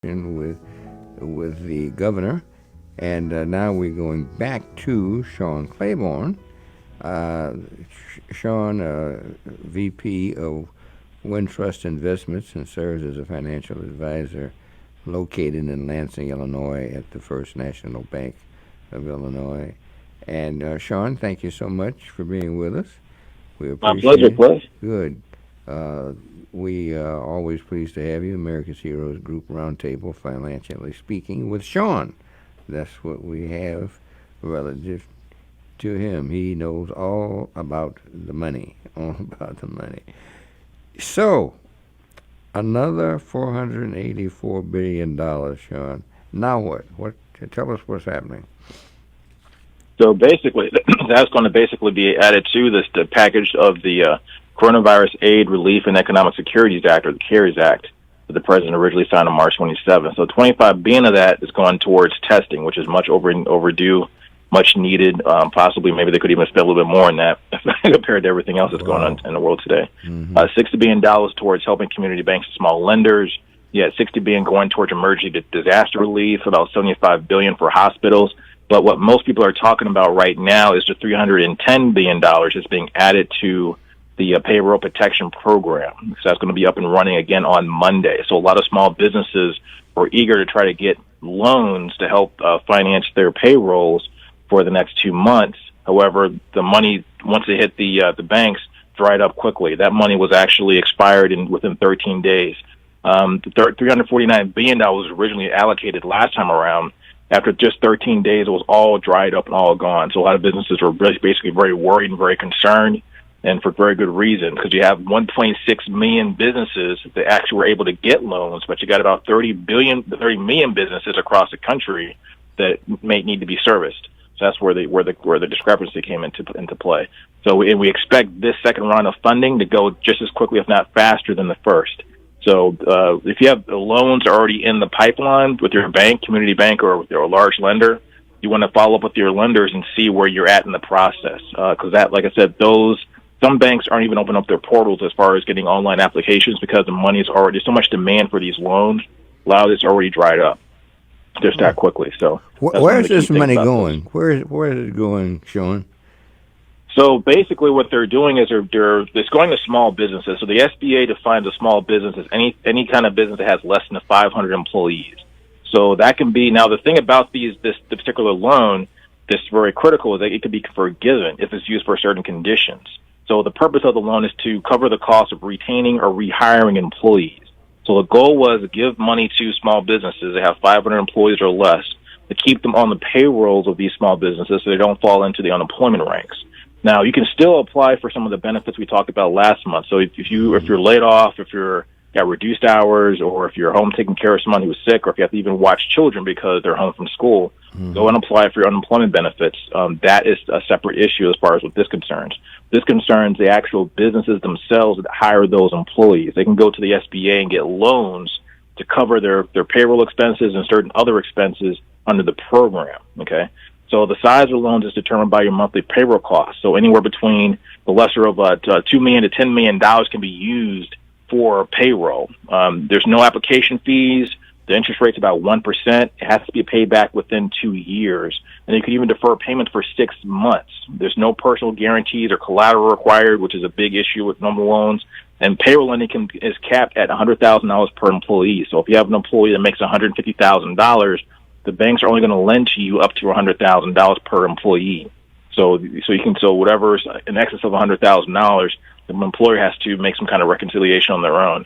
with the governor, and now we're going back to Sean Claiborne. Sean, VP of WinTrust Investments, and serves as a financial advisor located in Lansing, Illinois, at the First National Bank of Illinois. And Sean, thank you so much for being with us. We My appreciate it. pleasure. Good. We are always pleased to have you. America's Heroes Group Roundtable, financially speaking, with Sean. That's what we have relative to him. He knows all about the money. All about the money. So, another $484 billion, Sean. Now what? Tell us what's happening. So basically, that's going to basically be added to the package of the Coronavirus Aid, Relief, and Economic Security Act, or the CARES Act, that the president originally signed on March 27th. So 25 billion of that is going towards testing, which is much overdue, much needed. Possibly, maybe they could even spend a little bit more on that compared to everything else that's going on in the world today. Mm-hmm. $60 billion towards helping community banks and small lenders. You had $60 billion going towards emergency disaster relief, about $75 billion for hospitals. But what most people are talking about right now is the $310 billion that's being added to the payroll protection program. So that's going to be up and running again on Monday. So a lot of small businesses are eager to try to get loans to help finance their payrolls for the next 2 months. However, the money, once it hit the banks, dried up quickly. That money was actually expired within 13 days. The $349 billion was originally allocated last time around. After just 13 days, it was all dried up and all gone. So a lot of businesses were basically very worried and very concerned, and for very good reason, because you have 1.6 million businesses that actually were able to get loans, but you got about 30 million businesses across the country that may need to be serviced. So that's where the discrepancy came into play. So we expect this second round of funding to go just as quickly, if not faster, than the first. So if you have the loans already in the pipeline with your bank, community bank, or with your large lender, you want to follow up with your lenders and see where you're at in the process. Because that, like I said, some banks aren't even opening up their portals as far as getting online applications because the money's already, so much demand for these loans. A lot of it's already dried up just that quickly. So where's this money going? Where is it going, Sean? So basically what they're doing is it's going to small businesses. So the SBA defines a small business as any kind of business that has less than 500 employees. So that can be, now the thing about the particular loan that's very critical is that it could be forgiven if it's used for certain conditions. So the purpose of the loan is to cover the cost of retaining or rehiring employees. So the goal was to give money to small businesses that have 500 employees or less to keep them on the payrolls of these small businesses so they don't fall into the unemployment ranks. Now, you can still apply for some of the benefits we talked about last month. So if you're laid off, if you're got reduced hours, or if you're home taking care of someone who's sick, or if you have to even watch children because they're home from school, go and apply for your unemployment benefits. That is a separate issue as far as what this concerns. This concerns the actual businesses themselves that hire those employees. They can go to the SBA and get loans to cover their payroll expenses and certain other expenses under the program, okay? So the size of the loans is determined by your monthly payroll costs. So anywhere between the lesser of $2 million to $10 million can be used for payroll. There's no application fees. The interest rate's about 1%. It has to be paid back within 2 years. And you can even defer payments for 6 months. There's no personal guarantees or collateral required, which is a big issue with normal loans. And payroll lending is capped at $100,000 per employee. So if you have an employee that makes $150,000, the banks are only going to lend to you up to $100,000 per employee. So whatever's in excess of $100,000, the employer has to make some kind of reconciliation on their own.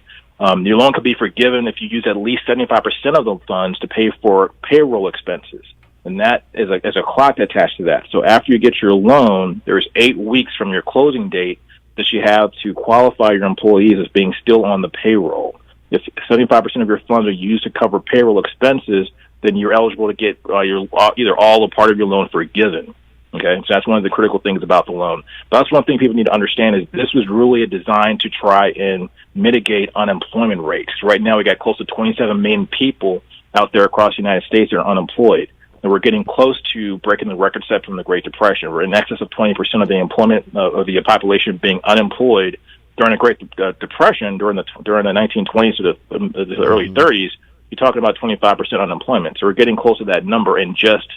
Your loan could be forgiven if you use at least 75% of the funds to pay for payroll expenses. And that is a clock attached to that. So after you get your loan, there's 8 weeks from your closing date that you have to qualify your employees as being still on the payroll. If 75% of your funds are used to cover payroll expenses, then you're eligible to get either all or part of your loan forgiven. Okay, so that's one of the critical things about the loan. But that's one thing people need to understand is this was really a design to try and mitigate unemployment rates. Right now, we got close to 27 million people out there across the United States that are unemployed. And we're getting close to breaking the record set from the Great Depression. We're in excess of 20% of the employment of the population being unemployed. During the Great Depression, during the 1920s to the early 30s, you're talking about 25% unemployment. So we're getting close to that number in just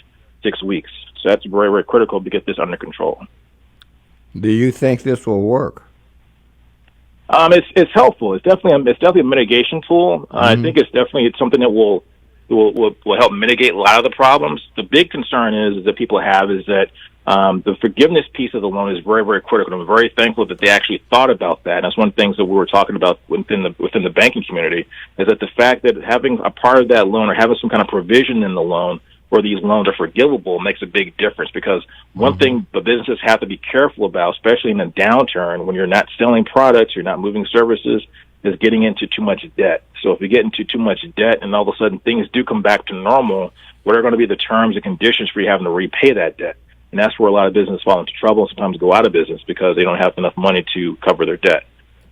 6 weeks. So that's very, very critical to get this under control. Do you think this will work? It's helpful. It's definitely a mitigation tool. I think it's something that will help mitigate a lot of the problems. The big concern is that people have is that the forgiveness piece of the loan is very, very critical. I'm very thankful that they actually thought about that. And that's one of the things that we were talking about within the banking community, is that the fact that having a part of that loan or having some kind of provision in the loan where these loans are forgivable makes a big difference. Because one thing the businesses have to be careful about, especially in a downturn, when you're not selling products, you're not moving services, is getting into too much debt. So if you get into too much debt and all of a sudden things do come back to normal, what are going to be the terms and conditions for you having to repay that debt? And that's where a lot of businesses fall into trouble and sometimes go out of business because they don't have enough money to cover their debt.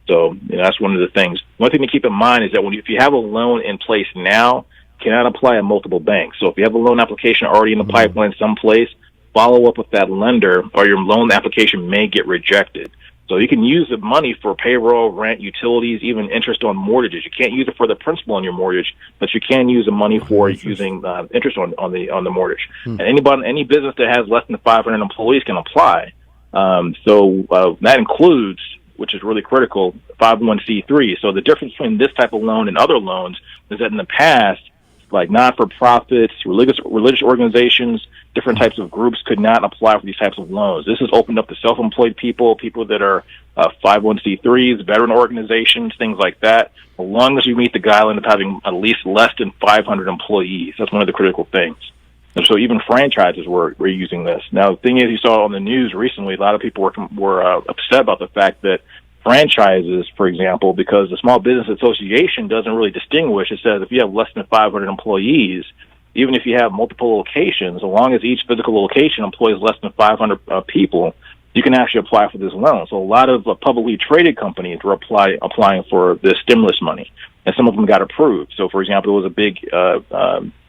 So that's one of the things. One thing to keep in mind is that if you have a loan in place now, you cannot apply at multiple banks. So if you have a loan application already in the pipeline someplace, follow up with that lender or your loan application may get rejected. So you can use the money for payroll, rent, utilities, even interest on mortgages. You can't use it for the principal on your mortgage, but you can use the money for using interest on the mortgage. And any business that has less than 500 employees can apply. So that includes, which is really critical, 501c3. So the difference between this type of loan and other loans is that in the past, like not-for-profits, religious organizations, different types of groups could not apply for these types of loans. This has opened up to self-employed people that are 501c3s, veteran organizations, things like that, as long as you meet the guideline of having at least less than 500 employees. That's one of the critical things. And so even franchises were using this. Now, the thing is, you saw on the news recently, a lot of people were upset about the fact that franchises, for example, because the Small Business Association doesn't really distinguish. It says if you have less than 500 employees, even if you have multiple locations, as long as each physical location employs less than 500 people, you can actually apply for this loan. So a lot of publicly traded companies were applying for this stimulus money, and some of them got approved. So, for example, there was a big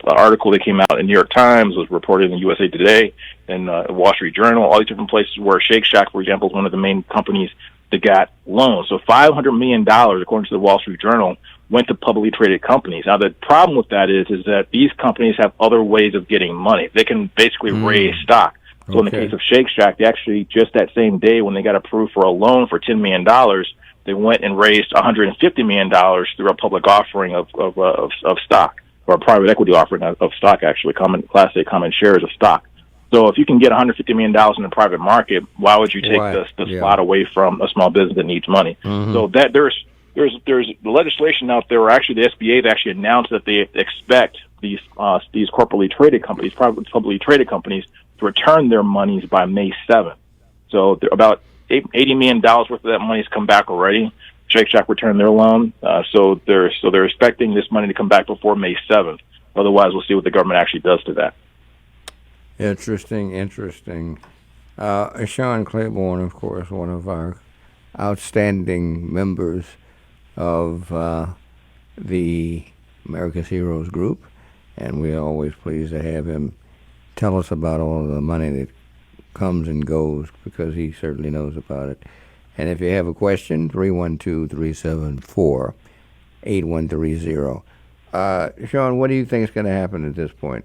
article that came out in New York Times, was reported in USA Today, and Wall Street Journal, all these different places where Shake Shack, for example, is one of the main companies that got loans. So $500 million, according to the Wall Street Journal, went to publicly traded companies. Now, the problem with that is that these companies have other ways of getting money. They can basically raise stock. So in the case of Shake Shack, they actually, just that same day when they got approved for a loan for $10 million, they went and raised $150 million through a public offering of stock, or a private equity offering of stock, actually, Class A common shares of stock. So if you can get $150 million in the private market, why would you take the slot away from a small business that needs money? So that there's legislation out there, or actually the SBA has actually announced that they expect these corporately traded companies, publicly traded companies, to return their monies by May 7th. So about $80 million worth of that money has come back already. Shake Shack returned their loan, so they're expecting this money to come back before May 7th. Otherwise, we'll see what the government actually does to that. Interesting. Sean Claiborne, of course, one of our outstanding members of the America's Heroes group, and we're always pleased to have him tell us about all of the money that comes and goes, because he certainly knows about it. And if you have a question, 312-374-8130. Sean, what do you think is going to happen at this point?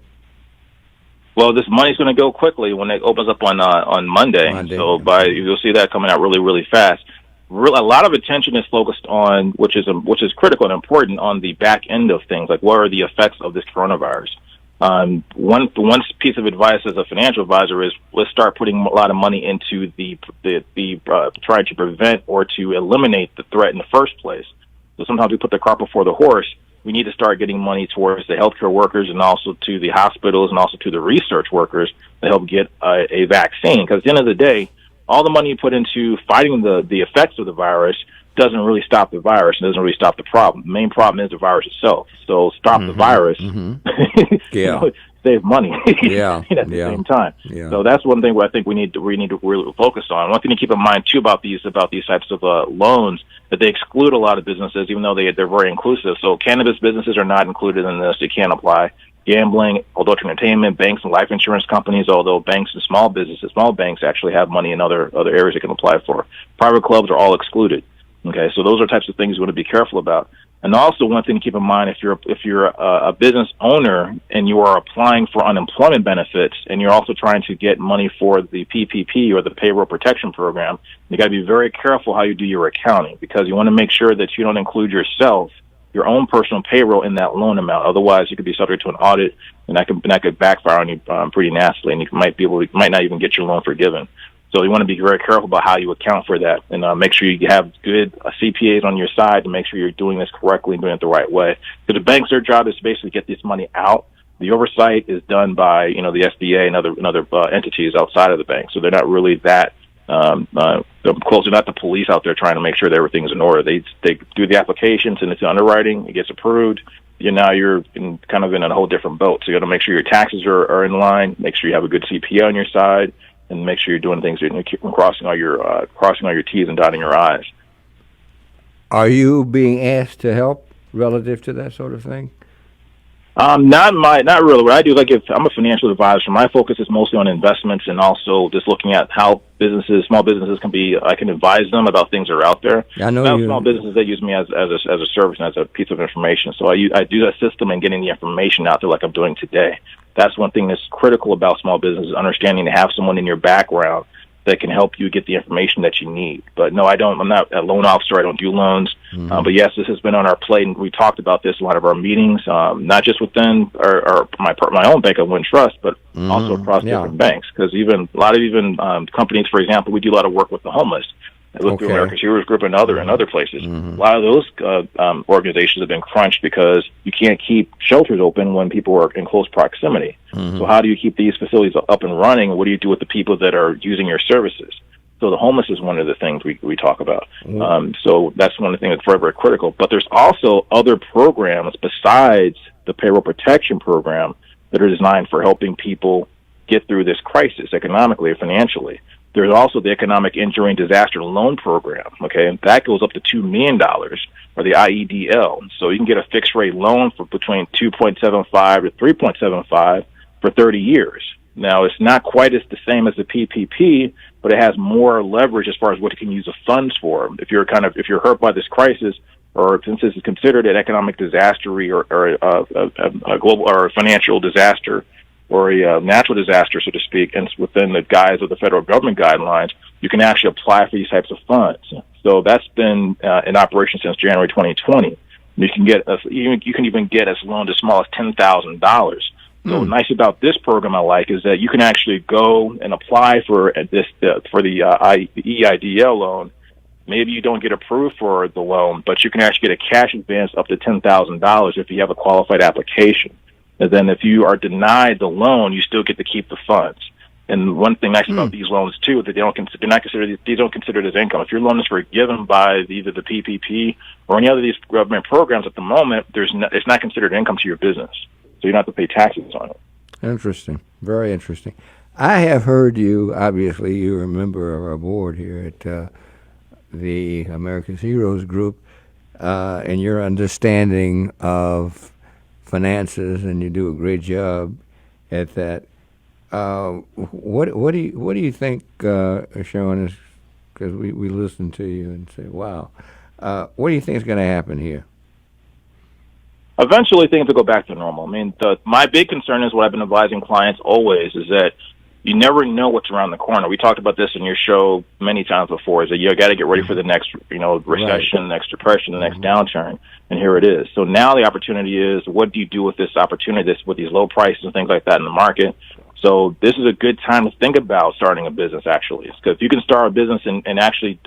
Well, this money's going to go quickly when it opens up on Monday. So you'll see that coming out really, really fast. A lot of attention is focused on, which is critical and important, on the back end of things, like what are the effects of this coronavirus. One piece of advice as a financial advisor is let's start putting a lot of money into the trying to prevent or to eliminate the threat in the first place. So sometimes we put the cart before the horse. We need to start getting money towards the healthcare workers and also to the hospitals and also to the research workers to help get a vaccine. Because at the end of the day, all the money you put into fighting the effects of the virus doesn't really stop the virus. It doesn't really stop the problem. The main problem is the virus itself. So stop the virus, save money at the same time. Yeah. So that's one thing where I think we need to really focus on. One thing to keep in mind too about these types of loans, that they exclude a lot of businesses, even though they're very inclusive. So cannabis businesses are not included in this; they can't apply. Gambling, adult entertainment, banks and life insurance companies, although banks and small banks actually have money in other areas they can apply for. Private clubs are all excluded. Okay, so those are types of things you want to be careful about. And also, one thing to keep in mind, if you're a business owner and you are applying for unemployment benefits and you're also trying to get money for the PPP or the Payroll Protection Program, you got to be very careful how you do your accounting, because you want to make sure that you don't include yourself, your own personal payroll, in that loan amount. Otherwise, you could be subject to an audit, and that could backfire on you pretty nastily, and you might not even get your loan forgiven. So you want to be very careful about how you account for that, and make sure you have good CPAs on your side to make sure you're doing this correctly and doing it the right way. Because the banks, their job is to basically get this money out. The oversight is done by the SBA and other entities outside of the bank. So they're not really that close. They're not the police out there trying to make sure that everything's in order. They do the applications and it's underwriting. It gets approved. Now you're kind of in a whole different boat. So you got to make sure your taxes are in line. Make sure you have a good CPA on your side. And make sure you're doing things, crossing all your T's and dotting your I's. Are you being asked to help relative to that sort of thing? Not really. What I do, if I'm a financial advisor, my focus is mostly on investments and also just looking at how small businesses I can advise them about things that are out there. I know I have small businesses that use me as a service and as a piece of information. So I do assist them in getting the information out there like I'm doing today. That's one thing that's critical about small businesses, understanding to have someone in your background that can help you get the information that you need. But no, I'm not a loan officer. I don't do loans. Mm-hmm. But yes, this has been on our plate, and we talked about this in a lot of our meetings, not just within my own bank of WinTrust, but also across different banks. Because a lot of companies, for example, we do a lot of work with the homeless. With the America's Heroes Group and other places. Mm-hmm. A lot of those organizations have been crunched because you can't keep shelters open when people are in close proximity. Mm-hmm. So how do you keep these facilities up and running? What do you do with the people that are using your services? So the homeless is one of the things we talk about. Mm-hmm. So that's one of the things that's very, very critical. But there's also other programs besides the Payroll Protection Program that are designed for helping people get through this crisis economically or financially. There's also the Economic Injury and Disaster Loan Program, okay? And that goes up to $2 million, or the IEDL. So you can get a fixed-rate loan for between 2.75 to 3.75 for 30 years. Now, it's not quite as the same as the PPP, but it has more leverage as far as what it can use the funds for. If you're hurt by this crisis, or since this is considered an economic disaster or a global or a financial disaster, or a natural disaster, so to speak, and within the guise of the federal government guidelines, you can actually apply for these types of funds. So that's been in operation since January 2020. You can even get as loan as small as $10,000. So nice about this program I like is that you can actually go and apply for the EIDL loan. Maybe you don't get approved for the loan, but you can actually get a cash advance up to $10,000 if you have a qualified application. And then if you are denied the loan, you still get to keep the funds. And one thing nice about these loans too, that these don't consider it as income. If your loan is forgiven by either the PPP or any other of these government programs at the moment, it's not considered income to your business, so you don't have to pay taxes on it. Interesting, very interesting. I have heard you. Obviously, you're a member of our board here at the America's Heroes Group, and your understanding of finances, and you do a great job at that. What do you think, Sean? Is because we listen to you and say, "Wow," what do you think is going to happen here? Eventually, things will go back to normal. I mean, my big concern is what I've been advising clients always is that you never know what's around the corner. We talked about this in your show many times before, is that you got to get ready for the next, recession, the next depression, the next downturn, and here it is. So now the opportunity is, what do you do with this opportunity, with these low prices and things like that in the market? So this is a good time to think about starting a business, actually, because if you can start a business and actually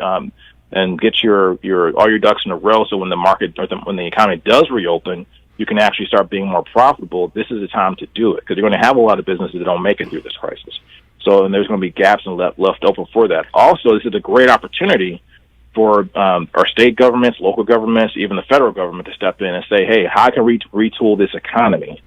and get all your ducks in a row, so when the market when the economy does reopen, you can actually start being more profitable. This is the time to do it, because you're going to have a lot of businesses that don't make it through this crisis. So, and there's going to be gaps and left open for that. Also, this is a great opportunity for our state governments, local governments, even the federal government to step in and say, hey, how can we retool this economy?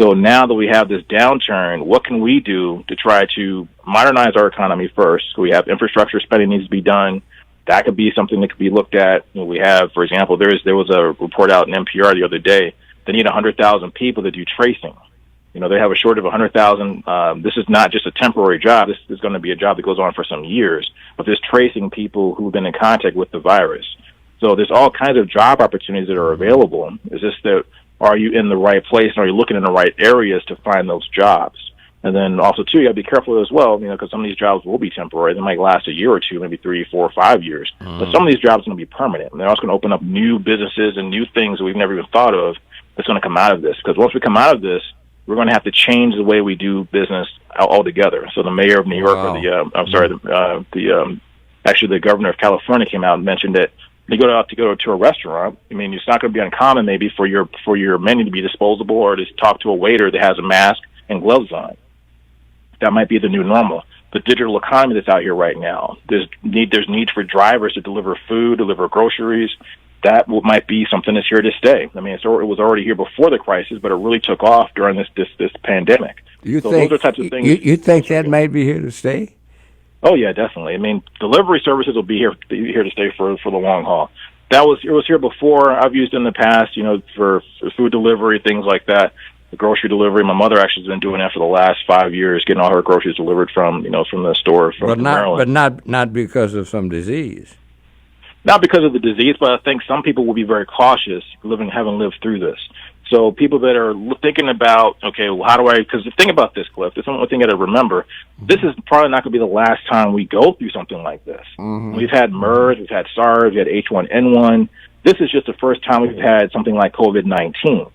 So now that we have this downturn, what can we do to try to modernize our economy first? We have infrastructure spending needs to be done. That could be something that could be looked at. We have, for example, there was a report out in NPR the other day. They need 100,000 people to do tracing. They have a shortage of 100,000. This is not just a temporary job. This is going to be a job that goes on for some years, but this tracing people who've been in contact with the virus. So there's all kinds of job opportunities that are available. It's just that, are you in the right place and are you looking in the right areas to find those jobs? And then also, too, you got to be careful as well, because some of these jobs will be temporary. They might last a year or two, maybe 3, 4, 5 years. But some of these jobs are going to be permanent. And they're also going to open up new businesses and new things that we've never even thought of that's going to come out of this. Because once we come out of this, we're going to have to change the way we do business altogether. So the mayor of New York, actually the governor of California came out and mentioned that you go out to go to a restaurant. It's not going to be uncommon maybe for your menu to be disposable or to talk to a waiter that has a mask and gloves on. That might be the new normal. The digital economy that's out here right now, there's need for drivers to deliver food, deliver groceries. That might be something that's here to stay. It was already here before the crisis, but it really took off during this pandemic. Those are types of things. You think that might be here to stay? Oh yeah, definitely. Delivery services will be here to stay for the long haul. It was here before. I've used it in the past, for food delivery, things like that. The grocery delivery. My mother actually has been doing that for the last 5 years, getting all her groceries delivered from the store from Maryland. But not because of some disease. Not because of the disease, but I think some people will be very cautious having lived through this. So people that are thinking about, okay, well, how do I, because the thing about this, Cliff, there's one thing you got to remember, this is probably not going to be the last time we go through something like this. Mm-hmm. We've had MERS, we've had SARS, we had H1N1. This is just the first time we've had something like COVID-19.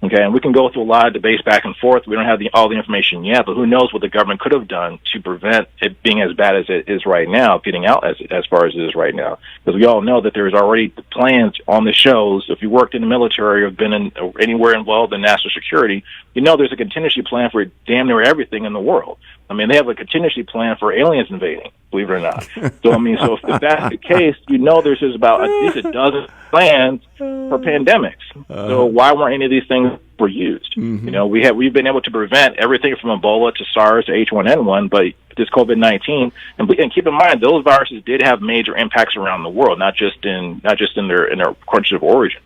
Okay, and we can go through a lot of debates back and forth. We don't have all the information yet, but who knows what the government could have done to prevent it being as bad as it is right now, getting out as far as it is right now. Because we all know that there's already plans on the shows. If you worked in the military or been anywhere involved in national security, there's a contingency plan for damn near everything in the world. They have a contingency plan for aliens invading, believe it or not. So if that's the case, there's just about at least a dozen plans for pandemics. So why weren't any of these things used? Mm-hmm. We've been able to prevent everything from Ebola to SARS to H1N1, but this COVID-19, and keep in mind those viruses did have major impacts around the world, not just in their country of origin.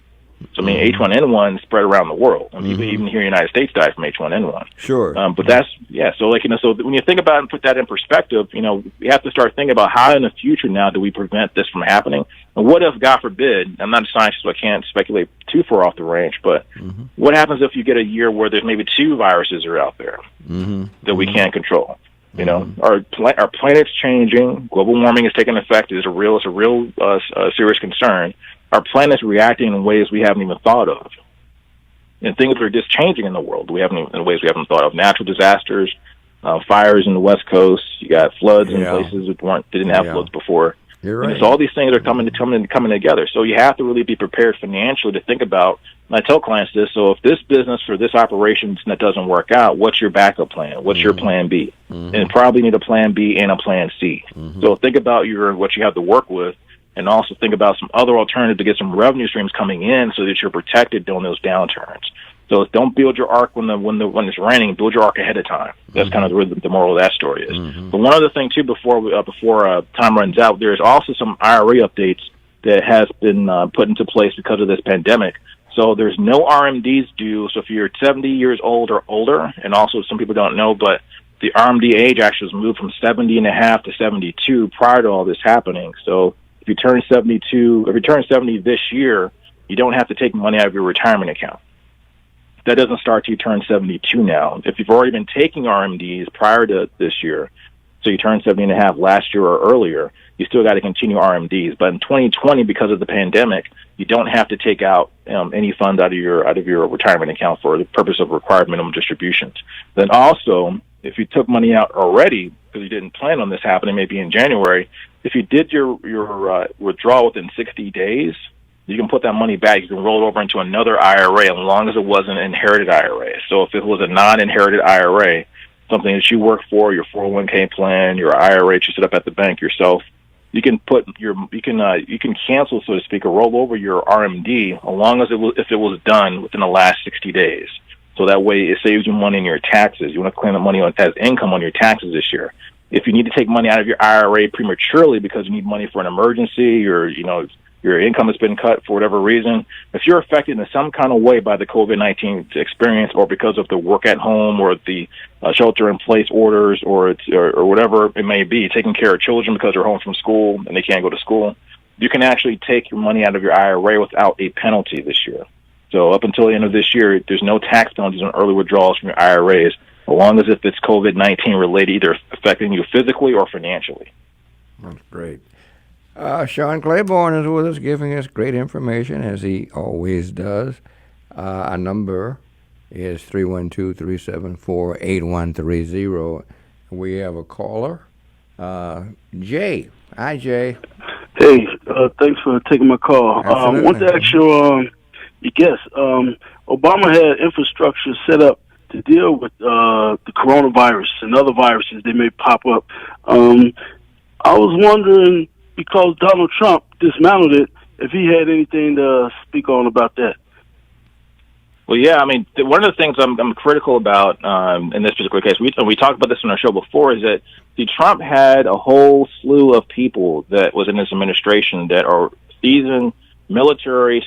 So H1N1 spread around the world. Even here in the United States died from H1N1. Sure. But that's So so when you think about it and put that in perspective, we have to start thinking about how in the future now do we prevent this from happening. And what if, God forbid, I'm not a scientist, so I can't speculate too far off the range, but what happens if you get a year where there's maybe 2 viruses are out there that we can't control? Our planet's changing. Global warming is taking effect. It's a real serious concern. Our planet's reacting in ways we haven't even thought of. And things are just changing in the world in ways we haven't thought of. Natural disasters, fires in the West Coast. You got floods in places that didn't have floods before. You're right. So all these things are coming together. So you have to really be prepared financially to think about, and I tell clients this, so if this business or this operation that doesn't work out, what's your backup plan? What's your plan B? And probably need a plan B and a plan C. So think about what you have to work with, and also think about some other alternative to get some revenue streams coming in so that you're protected during those downturns. So don't build your ark when it's raining. Build your ark ahead of time. That's kind of the moral of that story is. But one other thing too, before time runs out, there's also some IRA updates that has been put into place because of this pandemic. So there's no RMDs due. So if you're 70 years old or older, and also some people don't know, but the RMD age actually was moved from 70 and a half to 72 prior to all this happening. So if you turn 70 this year, you don't have to take money out of your retirement account. That doesn't start till you turn 72 now. If you've already been taking RMDs prior to this year, so you turned 70 and a half last year or earlier, you still got to continue RMDs. But in 2020, because of the pandemic, you don't have to take out any funds out of your retirement account for the purpose of required minimum distributions. Then also, if you took money out already because you didn't plan on this happening, maybe in January, if you did your withdrawal within 60 days, you can put that money back. You can roll it over into another IRA as long as it wasn't an inherited IRA. So if it was a non-inherited IRA, something that you work for, your 401k plan, your IRA you set up at the bank yourself, you can cancel, so to speak, or roll over your RMD as long as if it was done within the last 60 days. So that way it saves you money in your taxes. You want to claim the money as income on your taxes this year. If you need to take money out of your IRA prematurely because you need money for an emergency or, your income has been cut for whatever reason, if you're affected in some kind of way by the COVID-19 experience or because of the work at home or the shelter-in-place orders or whatever it may be, taking care of children because they're home from school and they can't go to school, you can actually take your money out of your IRA without a penalty this year. So up until the end of this year, there's no tax penalties on early withdrawals from your IRAs, as long as if it's COVID-19 related, either affecting you physically or financially. That's great. Sean Claiborne is with us, giving us great information, as he always does. Our number is 312-374-8130. We have a caller, Jay. Hi, Jay. Hey, thanks for taking my call. I want to ask your guest. Obama had infrastructure set up to deal with the coronavirus and other viruses that may pop up. I was wondering, because Donald Trump dismantled it, if he had anything to speak on about that. Well, yeah, I mean, one of the things I'm critical about in this particular case, we talked about this on our show before, is that Trump had a whole slew of people that was in his administration that are seasoned, military,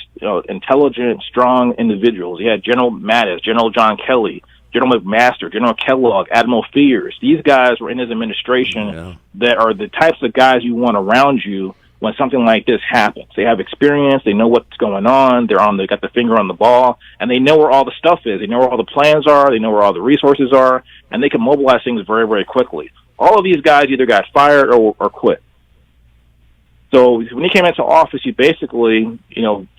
intelligent, strong individuals. He had General Mattis, General John Kelly, General McMaster, General Kellogg, Admiral Fears. These guys were in his administration that are the types of guys you want around you when something like this happens. They have experience, they know what's going on, they got the finger on the ball, and they know where all the stuff is. They know where all the plans are, they know where all the resources are, and they can mobilize things very, very quickly. All of these guys either got fired or quit. So when he came into office, he basically,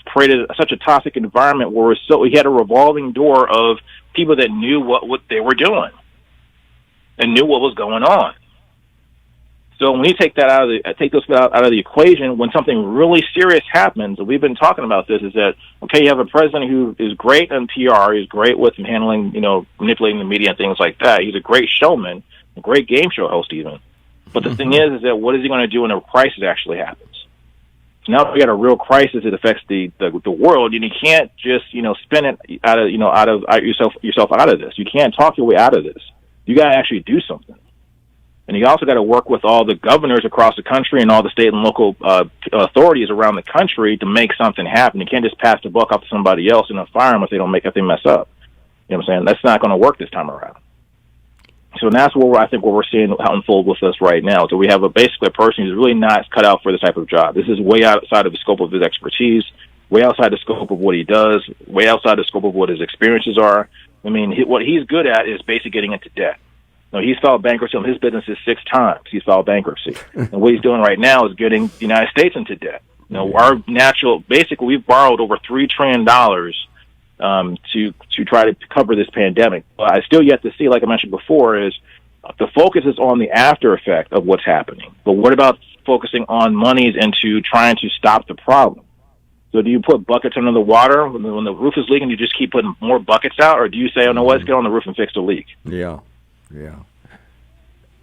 created such a toxic environment where he had a revolving door of people that knew what they were doing and knew what was going on. So when you take those out of the equation, when something really serious happens, and we've been talking about this, is that, okay, you have a president who is great on PR, he's great with handling, manipulating the media and things like that. He's a great showman, a great game show host even. But the thing is that what is he going to do when a crisis actually happens? So now we got a real crisis that affects the world, and you can't just spin it out of yourself out of this. You can't talk your way out of this. You got to actually do something. And you also got to work with all the governors across the country and all the state and local authorities around the country to make something happen. You can't just pass the buck off to somebody else and then fire them if they mess up. You know what I'm saying? That's not going to work this time around. So that's what we're seeing unfold with us right now. So we have basically a person who's really not cut out for this type of job. This is way outside of the scope of his expertise, way outside the scope of what he does, way outside the scope of what his experiences are. I mean, what he's good at is basically getting into debt. He's filed bankruptcy on his businesses 6 times. He's filed bankruptcy. And what he's doing right now is getting the United States into debt. Basically, we've borrowed over $3 trillion to try to cover this pandemic. But I still yet to see, like I mentioned before, is the focus is on the after effect of what's happening. But what about focusing on monies into trying to stop the problem? So do you put buckets under the water when the roof is leaking? You just keep putting more buckets out, or do you say, "Oh no, let's get on the roof and fix the leak"? Yeah.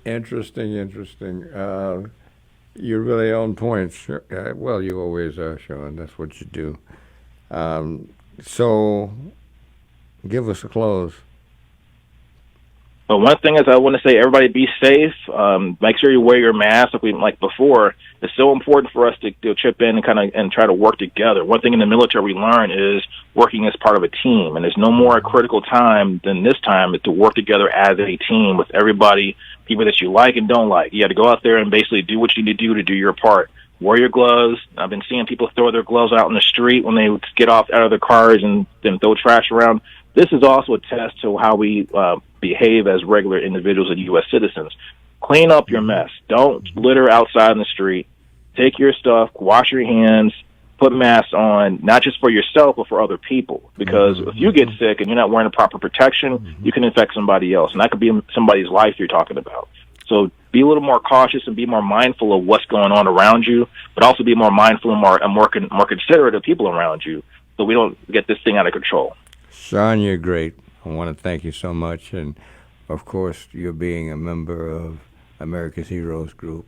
Interesting. You're really on point. Well, you always are, Sean. That's what you do. So, give us a close. But one thing is, I want to say, everybody be safe. Make sure you wear your mask, like before. It's so important for us to chip in and try to work together. One thing in the military we learn is working as part of a team, and there's no more a critical time than this time to work together as a team with everybody, people that you like and don't like. You got to go out there and basically do what you need to do your part. Wear your gloves. I've been seeing people throw their gloves out in the street when they get out of their cars and then throw trash around. This is also a test to how we behave as regular individuals and U.S. citizens. Clean up your mess. Don't litter outside in the street. Take your stuff, wash your hands, put masks on, not just for yourself, but for other people. Because if you get sick and you're not wearing the proper protection, you can infect somebody else. And that could be somebody's life you're talking about. So be a little more cautious and be more mindful of what's going on around you, but also be more mindful and more considerate of people around you so we don't get this thing out of control. Sean, you're great. I want to thank you so much. And, of course, you're being a member of America's Heroes Group.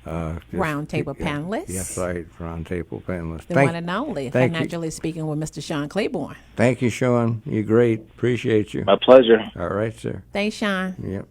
Roundtable Panelist. Yes, right. Roundtable Panelist. The one and only. Financially speaking with Mr. Sean Claiborne. Thank you, Sean. You're great. Appreciate you. My pleasure. All right, sir. Thanks, Sean. Yep.